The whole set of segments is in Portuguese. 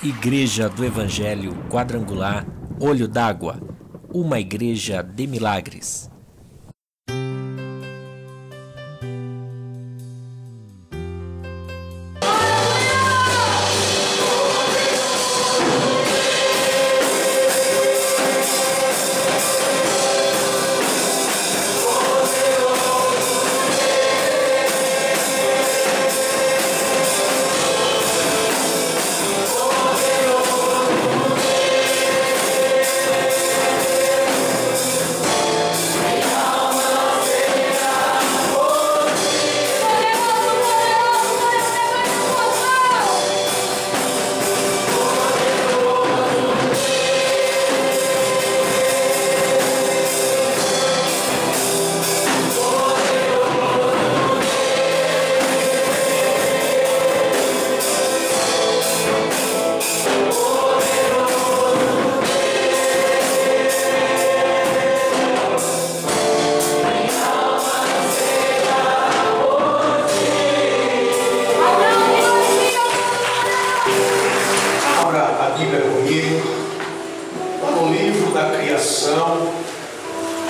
Igreja do Evangelho Quadrangular Olho d'Água, uma igreja de milagres.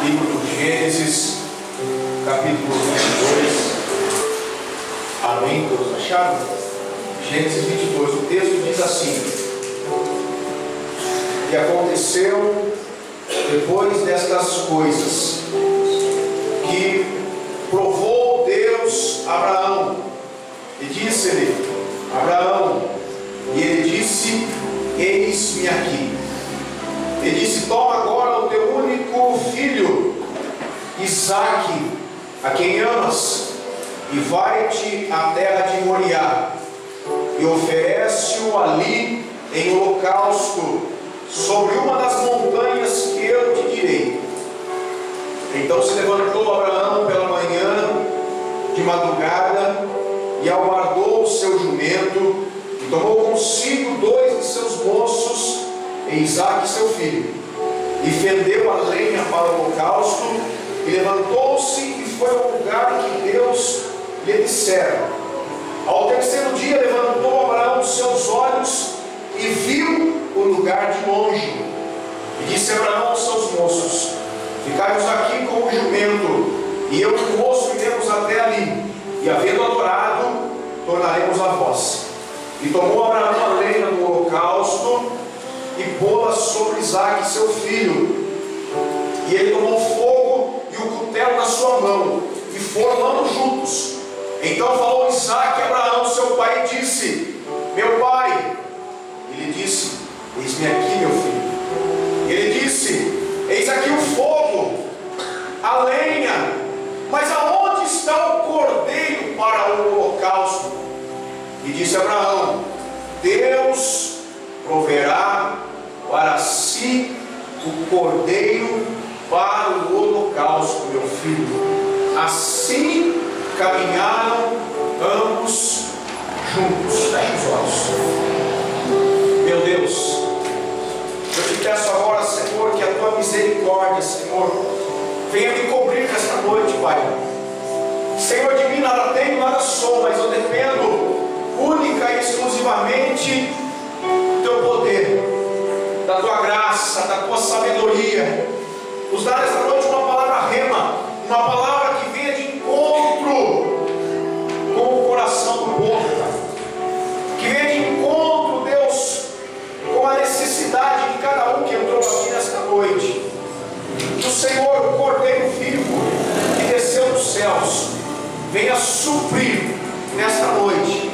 Livro do Gênesis, capítulo 22. Amém? Todos acharam? Gênesis 22, o texto diz assim: E aconteceu depois destas coisas que provou Deus Abraão e disse-lhe: Abraão, e ele disse: Eis-me aqui. E disse: Toma agora o teu único filho, Isaque, a quem amas, e vai-te à terra de Moriá, e oferece-o ali em holocausto, sobre uma das montanhas que eu te direi. Então se levantou Abraão pela manhã, de madrugada, e aguardou o seu jumento, e tomou consigo 2 de seus moços, e Isaque seu filho, e fendeu a lenha para o holocausto, e levantou-se e foi ao lugar que Deus lhe dissera. Ao terceiro dia levantou Abraão os seus olhos e viu o lugar de longe, e disse Abraão aos seus moços: Ficai-vos aqui com o jumento, e eu e o moço iremos até ali, e havendo adorado, tornaremos a vós. E tomou Abraão a lenha do holocausto e pô-la sobre Isaque seu filho, e ele tomou fogo e o cutelo na sua mão, e foram ambos juntos. Então falou Isaque a Abraão seu pai e disse: Meu pai. Ele disse: Eis-me aqui, meu filho. E ele disse: Eis aqui o fogo, a lenha, mas aonde está o cordeiro para o holocausto? E disse Abraão: Deus proverá para si o cordeiro para o holocausto, meu filho. Assim caminharam ambos juntos. Feche os olhos. Meu Deus, eu te peço agora, Senhor, que a tua misericórdia, Senhor, venha me cobrir nesta noite, Pai. Senhor, de mim nada tenho, nada sou, mas eu dependo única e exclusivamente do teu poder, da tua graça, da tua sabedoria. Nos dá nesta noite uma palavra rema, uma palavra que venha de encontro com o coração do povo, que venha de encontro, Deus, com a necessidade de cada um que entrou aqui nesta noite. Que o Senhor, o Cordeiro vivo que desceu dos céus, venha suprir nesta noite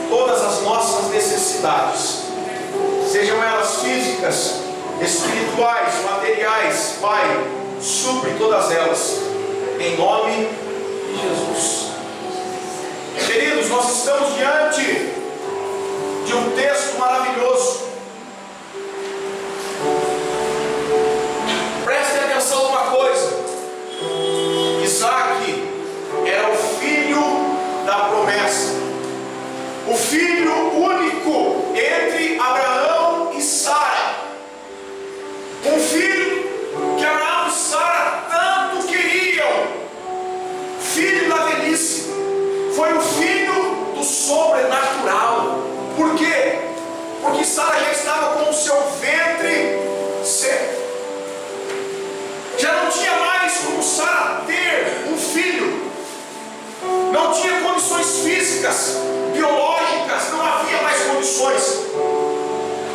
todas as nossas necessidades, sejam elas físicas, espirituais, materiais. Pai, supre todas elas, em nome de Jesus. Queridos, nós estamos diante de um texto maravilhoso. Prestem atenção numa coisa: Isaque era o filho da promessa, o filho único entre Abraão e Sara, um filho que Abraão e Sara tanto queriam, filho da velhice, foi o filho do sobrenatural. Por quê? que Sara já estava com o seu ventre seco. Já não tinha mais como Sara ter um filho. Não tinha condições físicas, biológicas, não havia mais condições.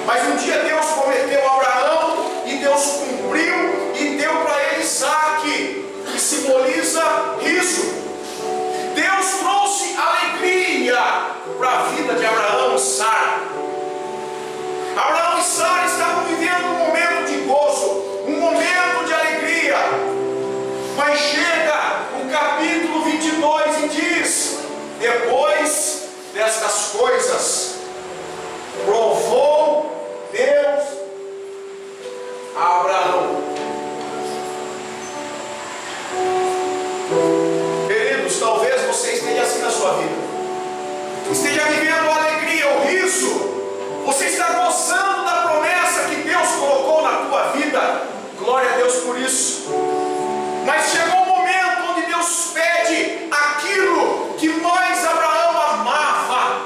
Mas um dia Deus prometeu a Abraão, e Deus cumpriu e deu para ele Isaque, que simboliza riso. Deus trouxe alegria para a vida de Abraão e Sara. Abraão e Sara estavam vivendo um momento de gozo, um momento de alegria. Mas chega o capítulo 22 e diz: depois destas coisas, provou Deus a Abraão. Queridos, talvez você esteja assim na sua vida, esteja vivendo a alegria, o riso. Você está gozando da promessa que Deus colocou na tua vida. Glória a Deus por isso. Mas chegou um momento onde Deus pede aquilo que mais Abraão amava.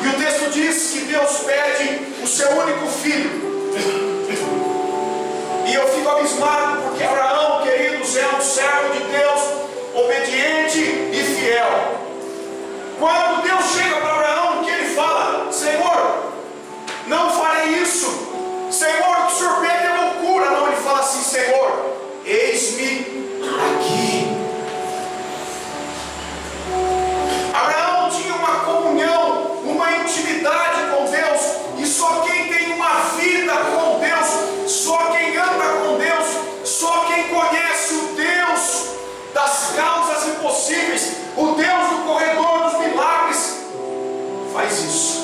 E o texto diz que Deus pede o seu único filho. E eu fico abismado, porque Abraão, queridos, é um servo de Deus, obediente e fiel. Quando Deus chega para Abraão, o que ele fala? Senhor, não farei isso. Senhor, o que o Senhor pede é loucura. Não, ele fala assim: Senhor, eis-me aqui. Abraão tinha uma comunhão, uma intimidade com Deus, e só quem tem uma vida com Deus, só quem anda com Deus, só quem conhece o Deus das causas impossíveis, o Deus do corredor dos milagres, faz isso.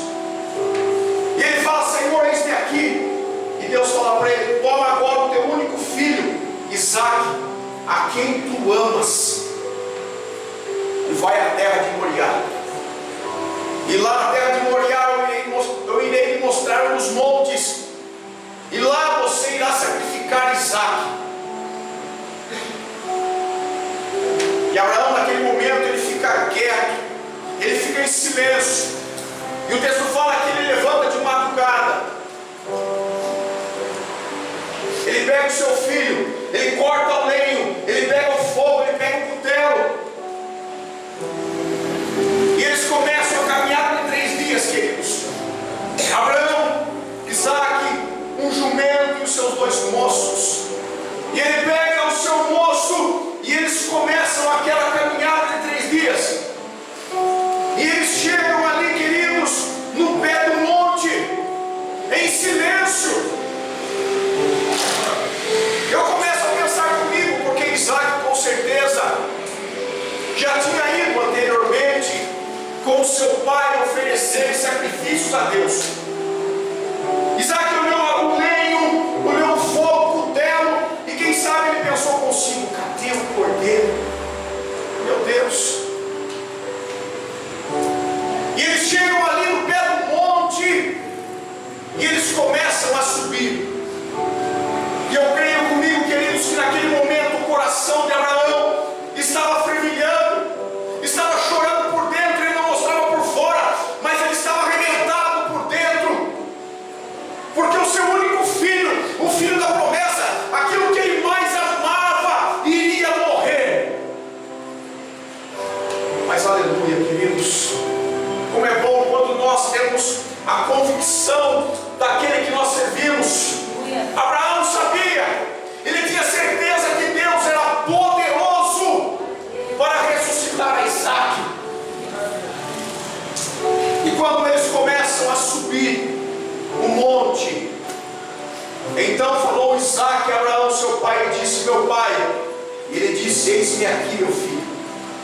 E ele fala: Senhor, eis-me aqui. E Deus fala para ele: toma agora o teu único filho, Isaque, a quem tu amas, e vai à terra de Moriá. E lá na terra de Moriá eu irei lhe mostrar os montes, e lá você irá sacrificar Isaque. E Abraão, naquele momento, ele fica quieto, ele fica em silêncio. E o texto fala que ele levanta de madrugada, ele pega o seu filho, ele corta o lenho, ele pega o fogo, ele pega o cutelo, e eles começam a caminhar por 3 dias, queridos. Abraão, Isaque, um jumento e os seus 2 moços. E ele pega o seu moço, e eles começam aquela caminhada de 3 dias. E eles chegam ali, queridos, no pé do monte, em silêncio. Eu começo a pensar comigo, porque Isaque com certeza já tinha ido anteriormente com seu pai oferecer sacrifícios a Deus. Isaque olhou o lenho, olhou o fogo, o cutelo, e quem sabe ele pensou consigo: cadê o cordeiro? Meu Deus! E eles chegam ali no pé do monte, e eles começam a subir. E eu creio comigo, queridos, que naquele momento o coração de Abraão estava fervilhando, estava chorando por dentro. Ele não mostrava por fora, mas ele estava arrebentado por dentro, porque o seu único filho, o filho da promessa, aquilo que ele mais amava, iria morrer. Mas aleluia, queridos, como é bom quando nós temos a convicção daquele que nós servimos. Abraão sabia, ele tinha certeza que Deus era poderoso para ressuscitar a Isaque. E quando eles começam a subir o monte, então falou Isaque a Abraão, seu pai, e disse: meu pai. E ele disse: eis-me aqui, meu filho.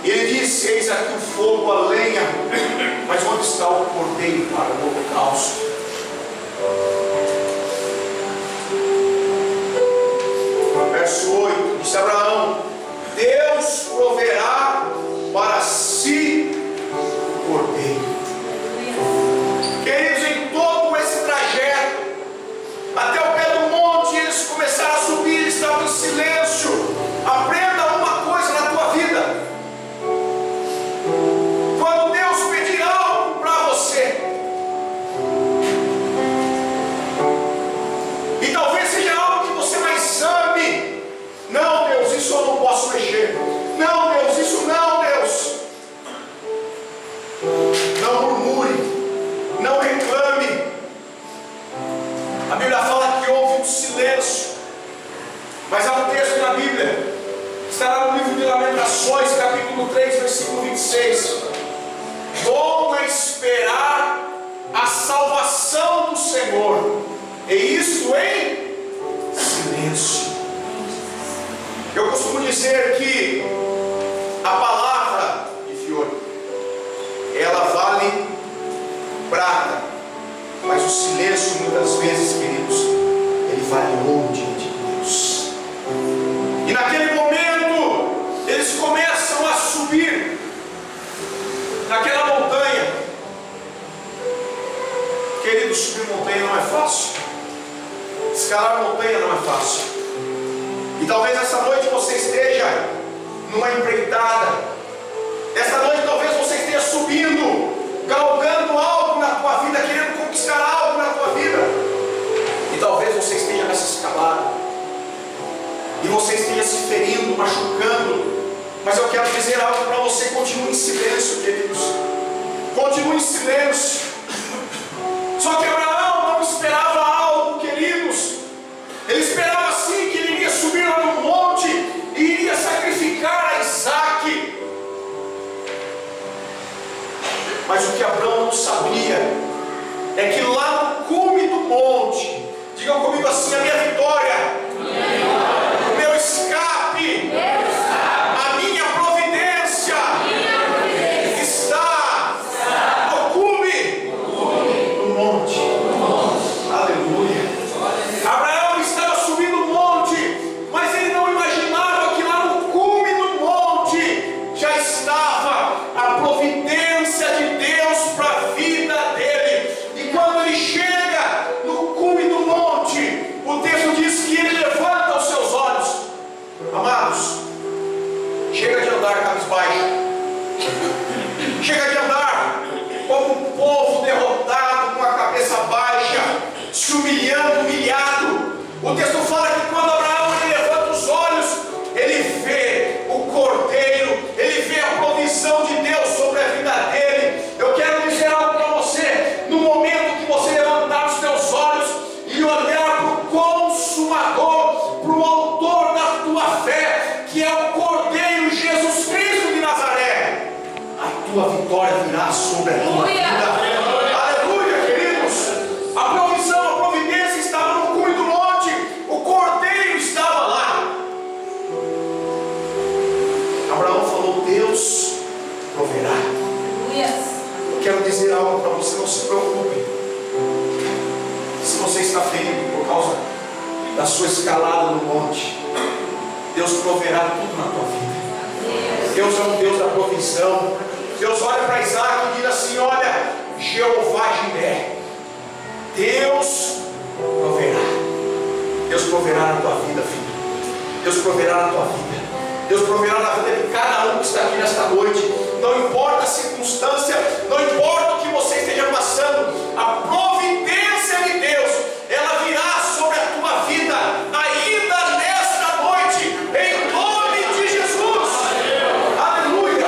E ele disse: eis aqui o fogo, a lenha, mas onde está o cordeiro para o holocausto? Verso 8, disse Abraão: Deus proverá para si o cordeiro. Queridos, em todo esse trajeto, até o pé do monte, eles começaram a subir, eles estavam em silêncio. Aprenda uma coisa na tua vida: quando Deus pedir algo para você, isso em silêncio. Eu costumo dizer que a palavra de Fiore, ela vale prata, mas o silêncio muitas vezes, queridos, ele vale ouro diante de Deus. E naquele momento eles começam a subir naquela montanha. Queridos, subir montanha não é fácil. Escalar montanha não é fácil. E talvez essa noite você esteja numa empreitada. Essa noite talvez você esteja subindo, galgando algo na tua vida, querendo conquistar algo na tua vida. E talvez você esteja nessa escalada, e você esteja se ferindo, machucando. Mas eu quero dizer algo para você: continue em silêncio, queridos. Continue em silêncio. Só que Abraão não esperava algo, queridos. Ele esperava sim que ele iria subir lá no monte e iria sacrificar a Isaac. Mas o que Abraão não sabia é que lá no cume do monte, digam comigo assim: a minha vitória, o meu escape, a minha providência está no cume do monte. Aleluia. Abraão estava subindo o monte, mas ele não imaginava que lá no cume do monte já estava a providência de Deus para a vida dele. E quando ele chega no cume do monte, o texto diz que ele levanta os seus olhos. Amados, chega de andar cabisbaixo, chega de andar como um povo derrotado, com a cabeça baixa, se humilhando, humilhado. O texto fala que quando Abraão ele levanta os olhos, ele vê o cordeiro, ele vê a provisão de Deus sobre a vida dele. Eu quero dizer algo para você: no momento que você levantar os teus olhos e olhar para o consumador, para o autor da tua fé, que é o Cordeiro Jesus Cristo de Nazaré, a tua vitória virá sobre a tua vida. Aleluia, queridos. A provisão, a providência estava no cume do monte. O Cordeiro estava lá. Abraão falou: Deus proverá. Eu quero dizer algo para você: não se preocupe se você está ferido por causa da sua escalada no monte. Deus proverá tudo na tua vida. Deus é um Deus da provisão. Deus olha para Isaac e diz assim: olha, Jeová Jiré, Deus proverá. Deus proverá na tua vida, filho. Deus proverá na tua vida. Deus proverá na vida de cada um que está aqui nesta noite. Não importa a circunstância, não importa o que você esteja passando, a providência de Deus, ela virá sobre a tua vida ainda nesta noite, em nome de Jesus. Aleluia.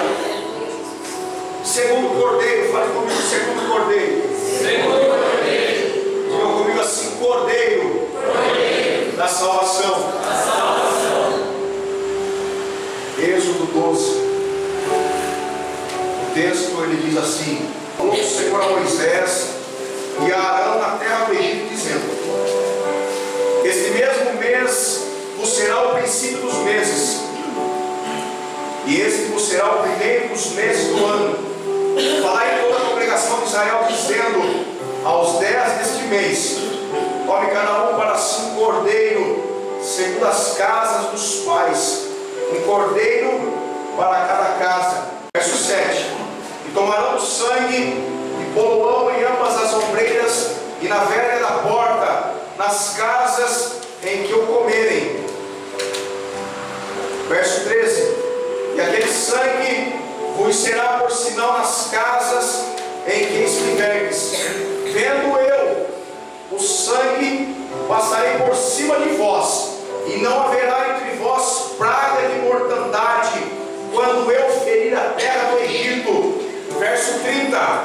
Segundo Cordeiro, fale comigo: segundo Cordeiro. Segundo Cordeiro. Digam comigo assim: Cordeiro, Cordeiro da salvação. Da salvação. Êxodo 12. O texto ele diz assim: falou o Senhor a Moisés e a Arão na terra do Egito, dizendo: este mesmo mês vos será o princípio dos meses, e este vos será o primeiro dos meses do ano. Falai em toda a congregação de Israel, dizendo: aos 10 deste mês, tome cada um para si um cordeiro, segundo as casas dos pais, um cordeiro para cada casa. Verso 7: e tomarão o sangue e pô-lo-ão em ambas as ombreiras e na verga da porta, nas casas em que o comerem. Verso 13: e aquele sangue vos será por sinal nas casas em que estiverdes. Vendo eu o sangue, passarei por cima de vós, e não haverá entre vós praga de mortandade, quando eu ferir a terra do Egito. Verso 30: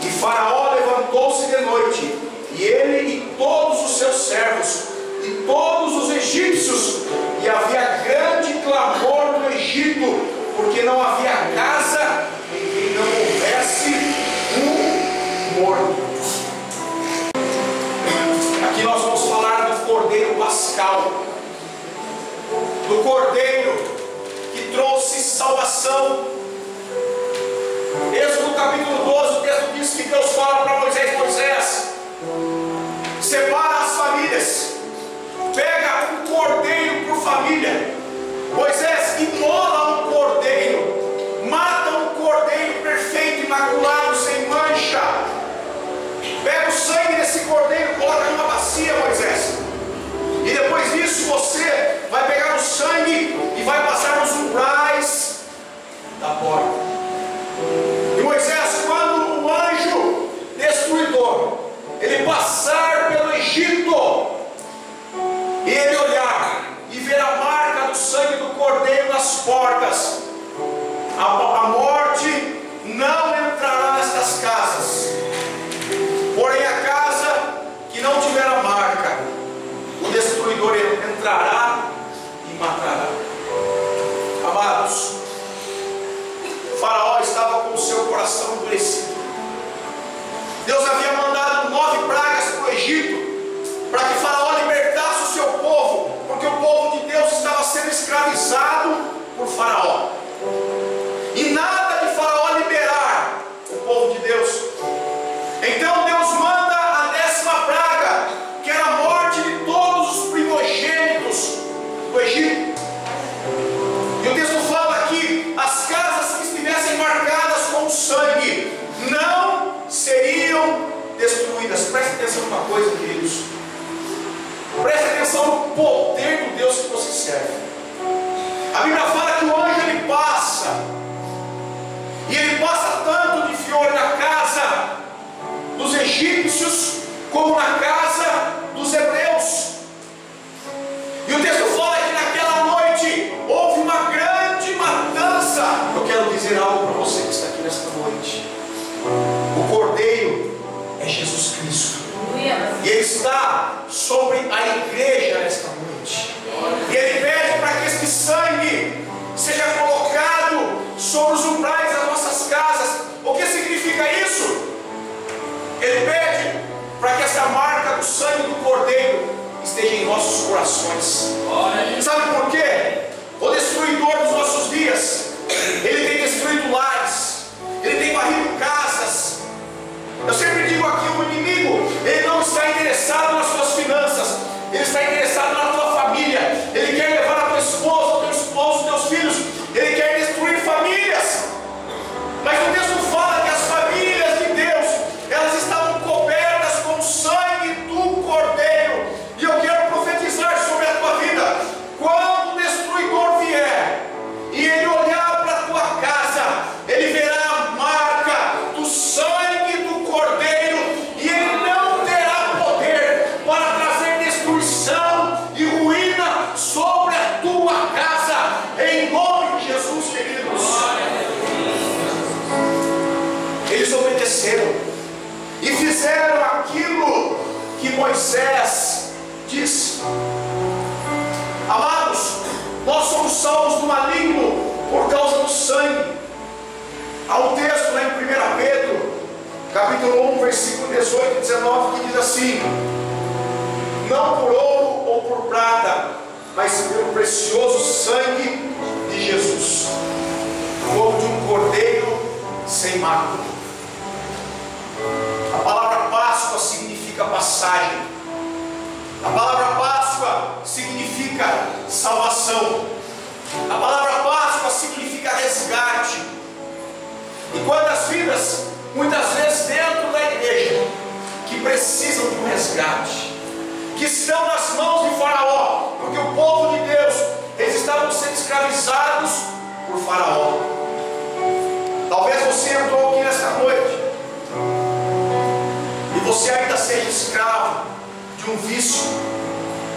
e Faraó levantou-se de noite, e ele e todos os seus servos, e todos os egípcios, e havia grande clamor no Egito, porque não havia casa em que não houvesse um morto. Aqui nós vamos falar do pascal, do Cordeiro que trouxe salvação. Êxodo capítulo 12, o texto diz que Deus fala para Moisés: Moisés, separa as famílias, pega um cordeiro por família. Moisés, imola um cordeiro, mata um cordeiro perfeito, imaculado, sem mancha. Pega o sangue desse cordeiro, coloca numa bacia, Moisés. E depois disso você vai pegar o sangue e vai passar nos umbrais da porta. E Moisés, quando o anjo destruidor ele passar pelo Egito e ele olhar e ver a marca do sangue do cordeiro nas portas, a morte não entrará nestas casas. Porém a casa que não tiver a marca, o destruidor entrará e matará. Amados, Faraó estava com o seu coração endurecido. Deus havia mandado 9 pragas para o Egito, para que Faraó libertasse o seu povo, porque o povo de Deus estava sendo escravizado por Faraó. E nada de Faraó liberar o povo de Deus. Então Deus manda a 10ª praga, que era a morte de todos os primogênitos do Egito. E o texto fala que as casas que estivessem marcadas com sangue não seriam destruídas. Preste atenção numa coisa, queridos. Preste atenção no poder do Deus que você serve. A Bíblia fala que o anjo ele passa, e ele passa tanto de fior na casa dos egípcios como na casa dos hebreus. E o texto fala que naquela noite houve uma grande matança. Eu quero dizer algo para você que está aqui nesta noite. O Cordeiro é Jesus Cristo, e Ele está sobre a igreja nesta noite. E Ele pede para que este sangue seja colocado sobre os umbrais das nossas casas. O que significa isso? Ele pede para que essa marca do sangue do Cordeiro esteja em nossos corações. Sabe por quê? O destruidor dos nossos dias, ele tem destruído lares, ele tem varrido casas. Eu sempre digo aqui, o inimigo, ele não está interessado nas suas finanças, ele está interessado na tua família. Ele quer levar a tua esposa, o teu esposo, os teus filhos, ele quer destruir famílias. Mas o texto fala que as famílias de Deus, elas estavam cobertas com o sangue do Cordeiro. E eu quero profetizar sobre a tua vida: quando o destruidor vier e ele olhar para a tua casa, ele verá a marca do sangue do Cordeiro, e ele não terá poder para trazer destruição e ruína sobre a tua casa, em nome de Jesus, queridos. Eles obedeceram e fizeram aquilo que Moisés disse. Amados, nós somos salvos do maligno por causa do sangue. Há um texto lá em 1 Pedro, capítulo 1, versículo 18 e 19, que diz assim: não por ouro ou por prata, mas pelo precioso sangue de Jesus, como de um cordeiro sem mácula. A palavra Páscoa significa passagem. A palavra Páscoa significa salvação. A palavra Páscoa significa resgate. E quantas vidas, muitas vezes dentro da igreja, que precisam de um resgate, que estão nas mãos de Faraó, porque o povo de Deus, eles estavam sendo escravizados por Faraó. Talvez você entrou aqui nesta noite e você ainda seja escravo de um vício,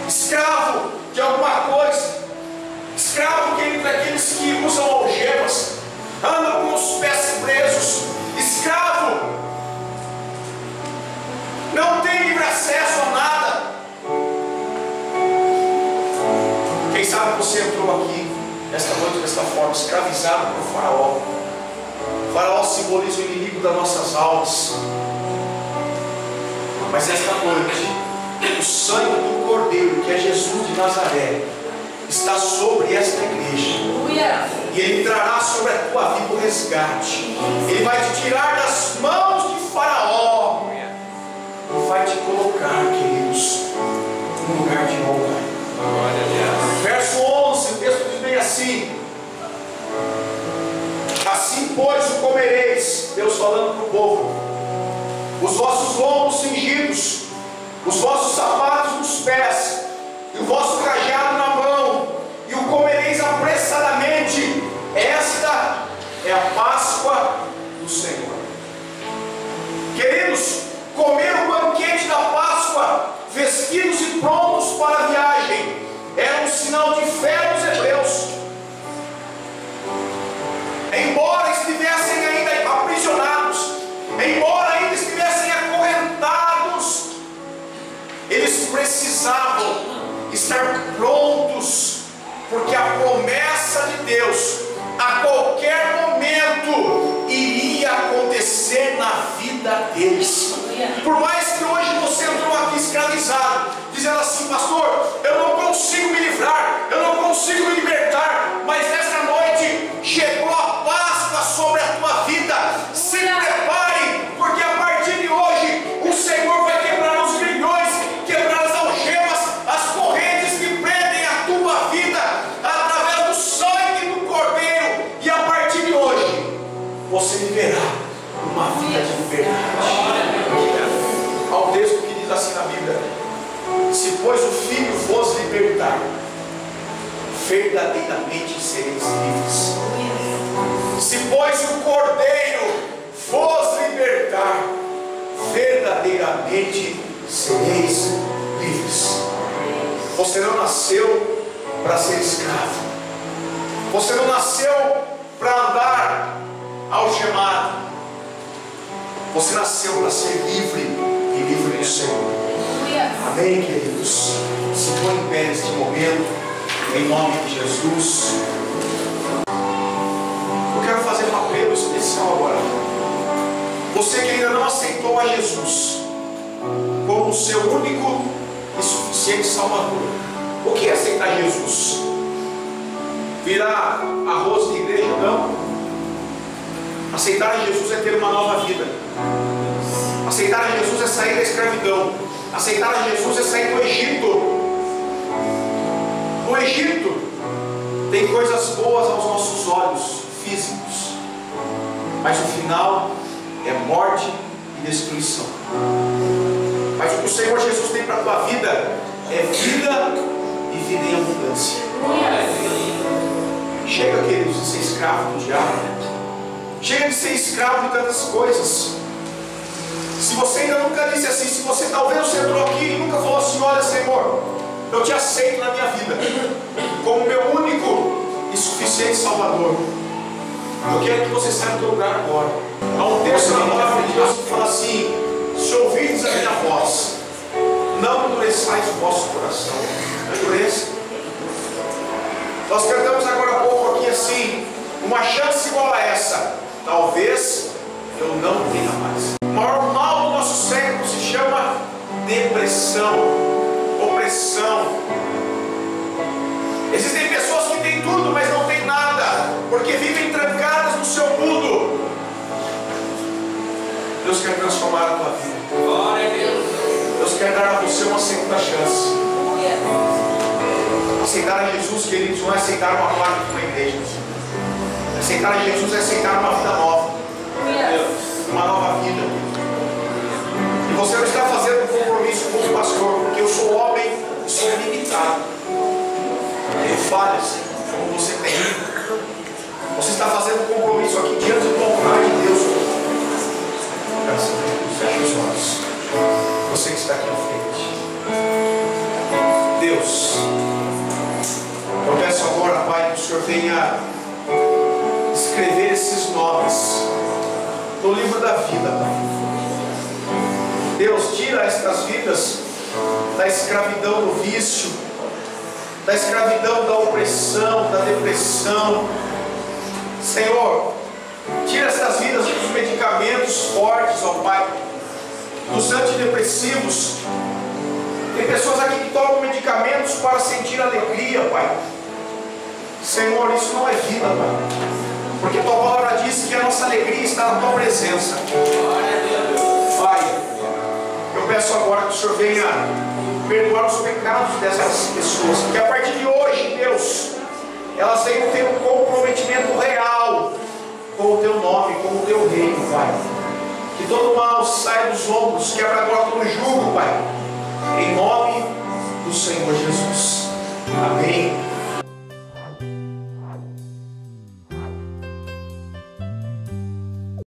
escravo de alguma coisa, escravo daqueles que usam algemas, andam com os pés presos, escravo, não tem livre acesso a nada. Quem sabe você entrou aqui nesta noite desta forma, escravizado por Faraó. Faraó simboliza o inimigo das nossas almas. Mas esta noite, o sangue do Cordeiro Cordeiro, que é Jesus de Nazaré, está sobre esta igreja. E Ele trará sobre a tua vida o resgate. Ele vai te tirar das mãos de Faraó e vai te colocar, queridos, num lugar de honra. Verso 11, o texto diz bem assim: assim pois o comereis, Deus falando para o povo, os vossos lombos cingidos, os vossos sapatos nos pés, e o vosso cajado na mão, e o comereis apressadamente. Esta é a Páscoa do Senhor. Queridos, comer o banquete da Páscoa, vestidos e prontos para a viagem, era um sinal de fé dos hebreus. Embora estivessem ainda aprisionados, embora ainda estivessem acorrentados, eles precisavam estar prontos, porque a promessa de Deus a qualquer momento iria acontecer na vida deles. Por mais que hoje você entrou aqui escravizado, dizendo assim: pastor, eu não consigo me livrar, eu não consigo me libertar, mas nesta noite chegou a Páscoa sobre a tua vida. Se prepare, porque a partir de hoje o Senhor vai quebrar os grilhões, quebrar as algemas, as correntes que prendem a tua vida através do sangue do Cordeiro, e a partir de hoje você viverá uma vida de liberdade. Há um texto que diz assim na Bíblia: se pois o Filho vos libertar, verdadeiramente sereis livres. Se pois o Cordeiro vos libertar, verdadeiramente sereis livres. Você não nasceu para ser escravo. Você não nasceu para andar algemado. Você nasceu para ser livre e livre do Senhor. Amém, queridos? Se põe em pé neste momento, em nome de Jesus. Eu quero fazer um apelo especial agora. Você que ainda não aceitou a Jesus como o seu único e suficiente Salvador. O que é aceitar Jesus? Virar arroz de igreja? Não. Aceitar a Jesus é ter uma nova vida. Aceitar a Jesus é sair da escravidão. Aceitar a Jesus é sair do Egito. No Egito tem coisas boas aos nossos olhos físicos, mas o final é morte e destruição. Mas o que o Senhor Jesus tem para a tua vida é vida e vida em abundância. Chega, queridos, de ser escravo do diabo. Chega de ser escravo de tantas coisas. Se você ainda nunca disse assim, se você talvez você entrou aqui e nunca falou assim: olha, Senhor, eu te aceito na minha vida como meu único e suficiente Salvador, eu quero que você saia do teu lugar agora. Há um texto na palavra de Deus que fala assim: se ouvirdes a minha voz, não endureçais o vosso coração. Não endureça. Nós cantamos agora há pouco aqui assim: uma chance igual a essa, talvez eu não tenha mais. O maior mal do nosso século se chama depressão, opressão. Existem pessoas que têm tudo, mas não têm nada, porque vivem trancadas no seu mundo. Deus quer transformar a tua vida. Glória a Deus. Deus quer dar a você uma segunda chance. Aceitar a Jesus, queridos, não é aceitar uma placa de uma igreja. Aceitar a Jesus é aceitar uma vida nova. Uma nova vida. E você não está fazendo um compromisso com o pastor, porque eu sou homem e sou limitado. Tenho falhas, como você tem. Você está fazendo um compromisso aqui diante do altar de Deus. Graças a Deus. Feche os olhos. Você que está aqui à frente. Deus, eu peço agora, Pai, que o Senhor venha escrever esses nomes no livro da vida, Pai. Deus, tira estas vidas da escravidão do vício, da escravidão da opressão, da depressão. Senhor, tira estas vidas dos medicamentos fortes, ó Pai, dos antidepressivos. Tem pessoas aqui que tomam medicamentos para sentir alegria, Pai. Senhor, isso não é vida, Pai. Porque a Tua palavra diz que a nossa alegria está na Tua presença. Pai, eu peço agora que o Senhor venha perdoar os pecados dessas pessoas. Que a partir de hoje, Deus, elas venham ter um comprometimento real com o Teu nome, com o Teu reino, Pai. Que todo mal saia dos ombros, quebra agora todo jugo, Pai. Em nome do Senhor Jesus. Amém.